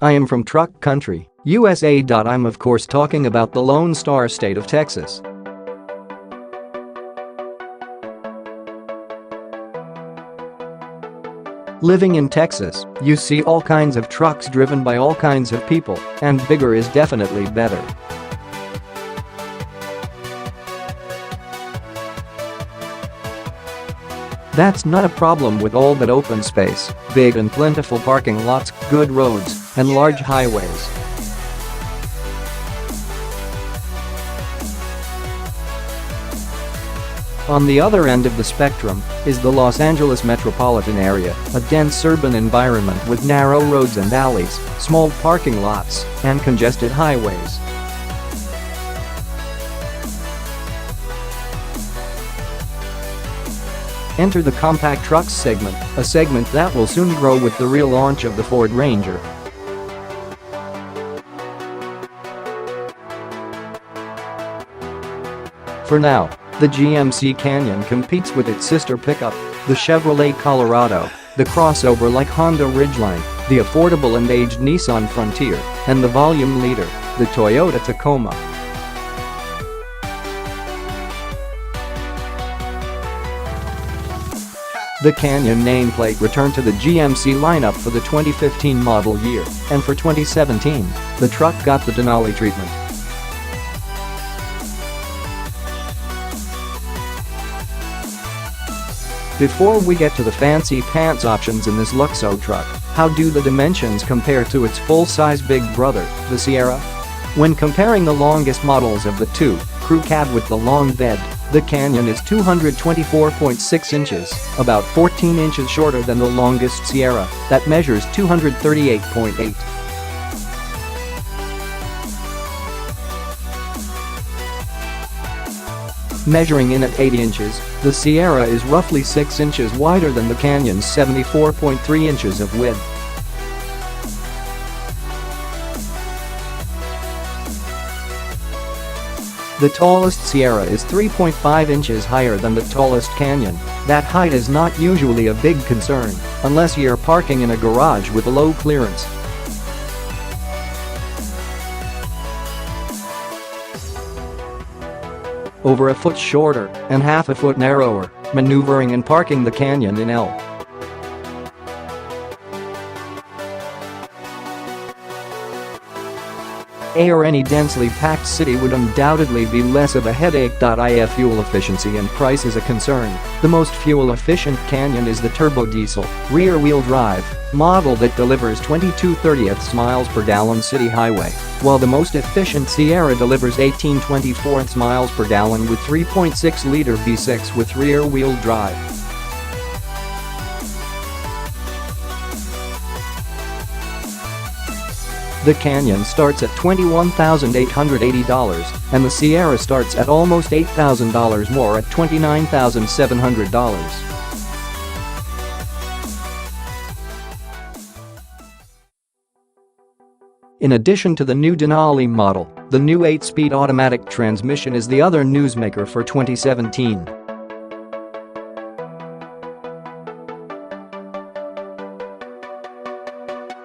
I am from truck country, USA. I'm of course talking about the Lone Star State of Texas. Living in Texas, you see all kinds of trucks driven by all kinds of people, and bigger is definitely better. That's not a problem with all that open space, big and plentiful parking lots, good roads, and large highways. On the other end of the spectrum is the Los Angeles metropolitan area, a dense urban environment with narrow roads and alleys, small parking lots, and congested highways. Enter the compact trucks segment, a segment that will soon grow with the relaunch of the Ford Ranger. For now, the GMC Canyon competes with its sister pickup, the Chevrolet Colorado, the crossover-like Honda Ridgeline, the affordable and aged Nissan Frontier, and the volume leader, the Toyota Tacoma. The Canyon nameplate returned to the GMC lineup for the 2015 model year, and for 2017, the truck got the Denali treatment. Before we get to the fancy pants options in this Luxo truck, how do the dimensions compare to its full-size big brother, the Sierra? When comparing the longest models of the two, crew cab with the long bed, the Canyon is 224.6 inches, about 14 inches shorter than the longest Sierra, that measures 238.8. Measuring in at 80 inches, the Sierra is roughly 6 inches wider than the Canyon's 74.3 inches of width. The tallest Sierra is 3.5 inches higher than the tallest Canyon. That height is not usually a big concern, unless you're parking in a garage with low clearance. Over a foot shorter and half a foot narrower, maneuvering and parking the Canyon in L. A or any densely packed city would undoubtedly be less of a headache. If fuel efficiency and price is a concern, the most fuel-efficient Canyon is the turbo diesel, rear-wheel drive model that delivers 22/30 miles per gallon city highway, while the most efficient Sierra delivers 18/24 miles per gallon with 3.6-liter V6 with rear-wheel drive. The Canyon starts at $21,880, and the Sierra starts at almost $8,000 more at $29,700. In addition to the new Denali model, the new 8-speed automatic transmission is the other newsmaker for 2017.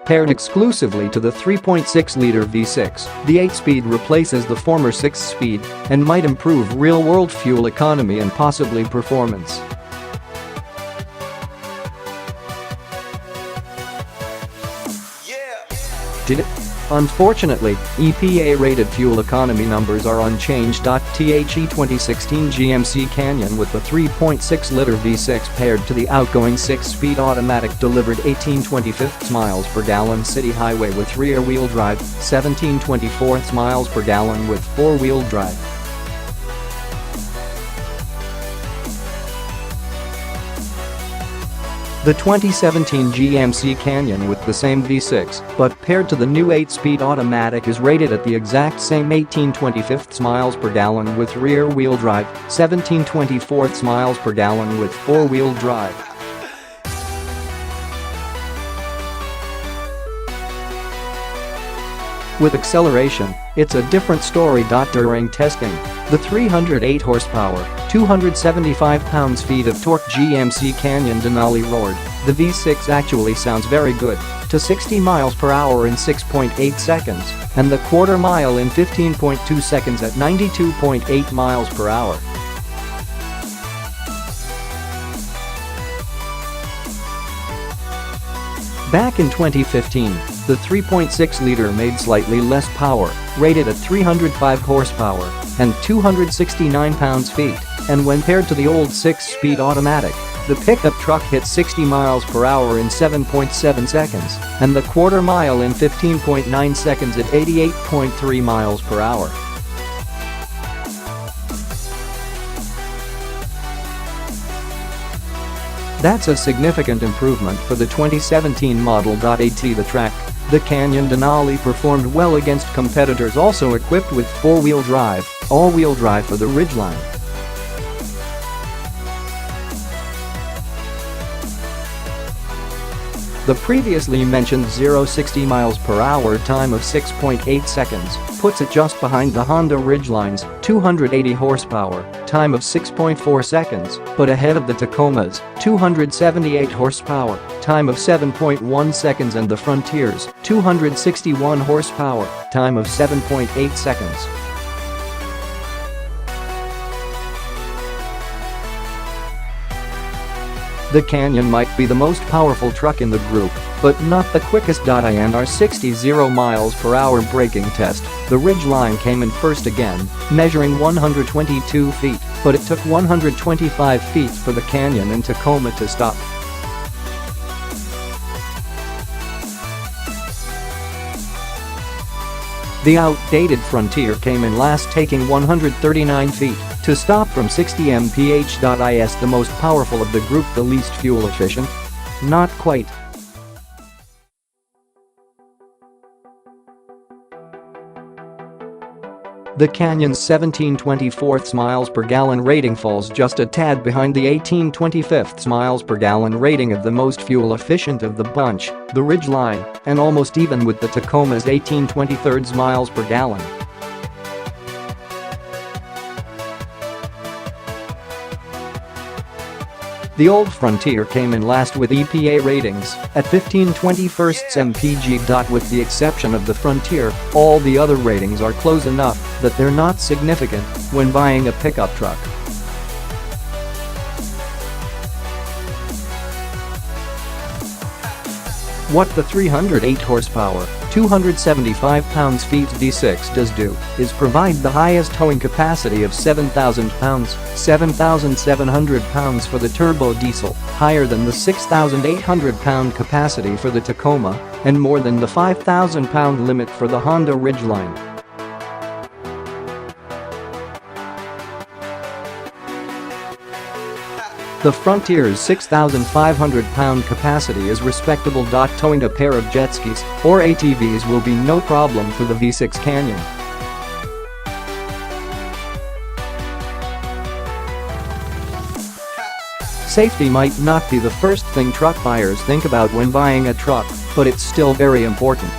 Paired exclusively to the 3.6-liter V6, the 8-speed replaces the former 6-speed and might improve real-world fuel economy and possibly performance. Did it? Unfortunately, EPA-rated fuel economy numbers are unchanged. The 2016 GMC Canyon with the 3.6-liter V6 paired to the outgoing 6-speed automatic delivered 18/25 miles per gallon city highway with rear-wheel drive, 17/24 miles per gallon with four-wheel drive. The 2017 GMC Canyon with the same V6, but paired to the new 8-speed automatic is rated at the exact same 18/25 miles per gallon with rear-wheel drive, 17/24 miles per gallon with four-wheel drive. With acceleration, it's a different story. During testing, the 308 horsepower, 275 pounds-feet of torque GMC Canyon Denali roared. The V6 actually sounds very good. to 60 miles per hour in 6.8 seconds, and the quarter mile in 15.2 seconds at 92.8 miles per hour. Back in 2015, the 3.6-liter made slightly less power, rated at 305 horsepower and 269 pounds-feet, and when paired to the old 6-speed automatic, the pickup truck hit 60 miles per hour in 7.7 seconds and the quarter mile in 15.9 seconds at 88.3 miles per hour. That's a significant improvement for the 2017 model. At the track, the Canyon Denali performed well against competitors also equipped with four-wheel drive, all-wheel drive for the Ridgeline. The previously mentioned 0-60 miles per hour time of 6.8 seconds puts it just behind the Honda Ridgeline's 280 horsepower time of 6.4 seconds, but ahead of the Tacoma's 278 horsepower time of 7.1 seconds and the Frontier's 261 horsepower time of 7.8 seconds. The Canyon might be the most powerful truck in the group, but not the quickest. In our 60 miles per hour braking test, the Ridgeline came in first again, measuring 122 feet, but it took 125 feet for the Canyon in Tacoma to stop. The outdated Frontier came in last, taking 139 feet to stop from 60 mph. Is the most powerful of the group the least fuel efficient? Not quite. The Canyon's 17/24 miles per gallon rating falls just a tad behind the 18/25 miles per gallon rating of the most fuel efficient of the bunch, the Ridgeline, and almost even with the Tacoma's 18/23 miles per gallon. The old Frontier came in last with EPA ratings at 15/21 mpg. With the exception of the Frontier, all the other ratings are close enough that they're not significant when buying a pickup truck. What the 308 horsepower, 275 pounds-feet V6 does do is provide the highest towing capacity of 7,000 pounds, 7,700 pounds for the turbo diesel, higher than the 6,800-pound capacity for the Tacoma, and more than the 5,000-pound limit for the Honda Ridgeline. The Frontier's 6,500-pound capacity is respectable. Towing a pair of jet skis or ATVs will be no problem for the V6 Canyon. Safety might not be the first thing truck buyers think about when buying a truck, but it's still very important.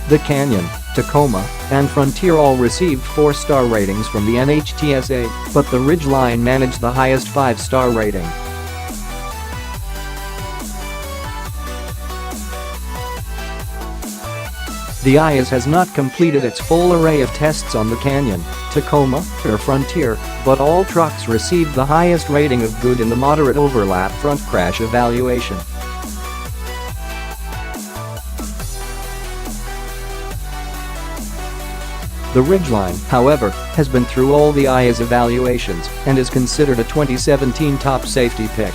The Canyon, Tacoma, and Frontier all received 4-star ratings from the NHTSA, but the Ridgeline managed the highest 5-star rating. The IAS has not completed its full array of tests on the Canyon, Tacoma, or Frontier, but all trucks received the highest rating of good in the moderate overlap front crash evaluation. The Ridgeline, however, has been through all the IAS evaluations and is considered a 2017 top safety pick.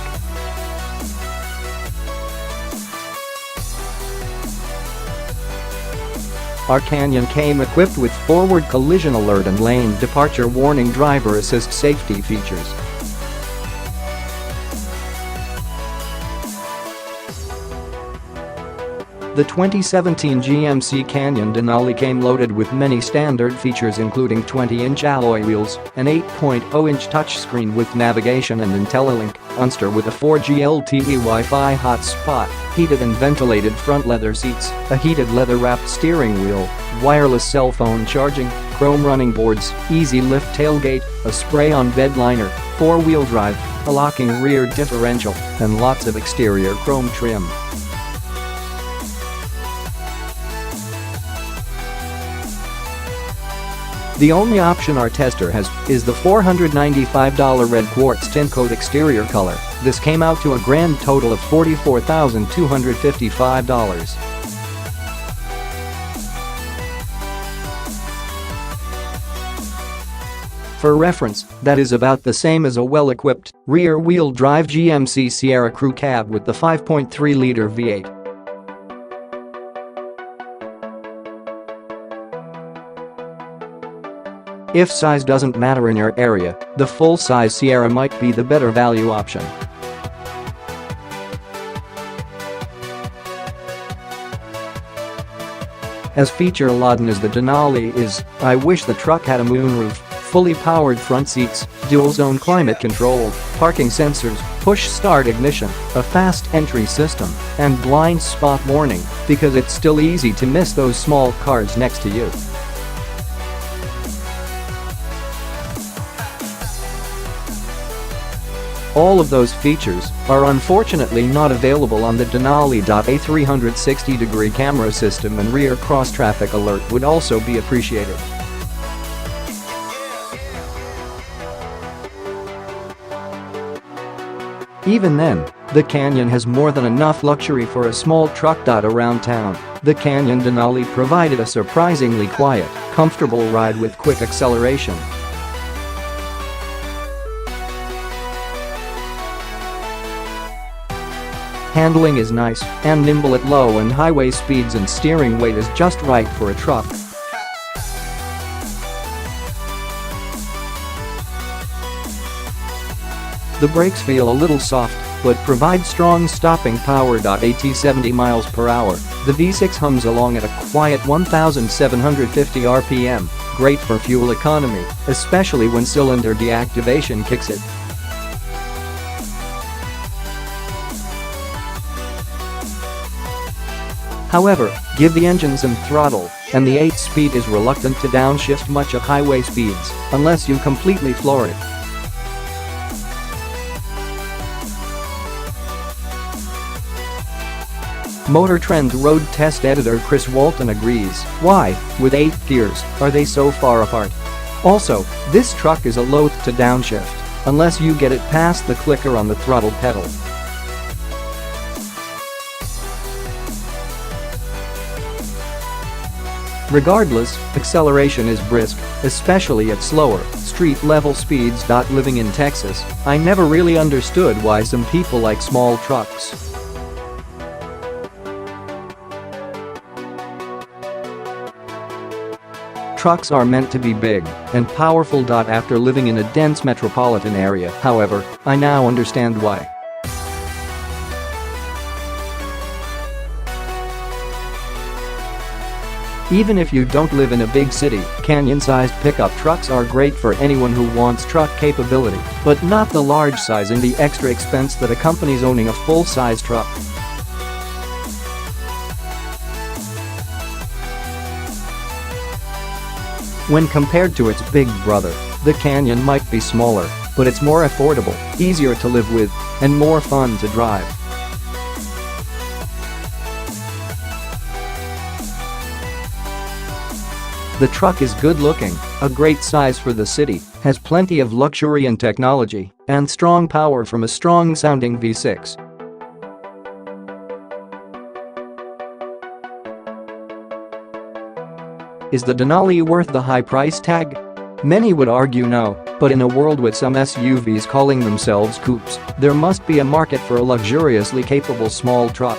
Our Canyon came equipped with forward collision alert and lane departure warning driver assist safety features. The 2017 GMC Canyon Denali came loaded with many standard features including 20-inch alloy wheels, an 8.0-inch touchscreen with navigation and IntelliLink, Unster with a 4G LTE Wi-Fi hotspot, heated and ventilated front leather seats, a heated leather-wrapped steering wheel, wireless cell phone charging, chrome running boards, easy lift tailgate, a spray-on bed liner, 4-wheel drive, a locking rear differential, and lots of exterior chrome trim. The only option our tester has is the $495 red quartz tint coat exterior color. This came out to a grand total of $44,255. For reference, that is about the same as a well-equipped, rear-wheel drive GMC Sierra Crew Cab with the 5.3-liter V8. If size doesn't matter in your area, the full-size Sierra might be the better value option. As feature-laden as the Denali is, I wish the truck had a moonroof, fully powered front seats, dual-zone climate control, parking sensors, push-start ignition, a fast entry system, and blind spot warning, because it's still easy to miss those small cars next to you. All of those features are unfortunately not available on the Denali. A 360-degree camera system and rear cross-traffic alert would also be appreciated. Even then, the Canyon has more than enough luxury for a small truck. Around town, the Canyon Denali provided a surprisingly quiet, comfortable ride with quick acceleration. Handling is nice and nimble at low and highway speeds, and steering weight is just right for a truck. The brakes feel a little soft, but provide strong stopping power. At 70 miles per hour, the V6 hums along at a quiet 1,750 RPM, great for fuel economy, especially when cylinder deactivation kicks it. However, give the engine some throttle, and the 8-speed is reluctant to downshift much at highway speeds, unless you completely floor it. Motor Trend's road test editor Chris Walton agrees. Why, with 8 gears, are they so far apart? Also, this truck is a loath to downshift, unless you get it past the clicker on the throttle pedal. Regardless, acceleration is brisk, especially at slower, street-level speeds. Living in Texas, I never really understood why some people like small trucks. Trucks are meant to be big and powerful. After living in a dense metropolitan area, however, I now understand why. Even if you don't live in a big city, canyon-sized pickup trucks are great for anyone who wants truck capability, but not the large size and the extra expense that accompanies owning a full-size truck. When compared to its big brother, the Canyon might be smaller, but it's more affordable, easier to live with, and more fun to drive. The truck is good-looking, a great size for the city, has plenty of luxury and technology, and strong power from a strong-sounding V6. Is the Denali worth the high price tag? Many would argue no, but in a world with some SUVs calling themselves coupes, there must be a market for a luxuriously capable small truck.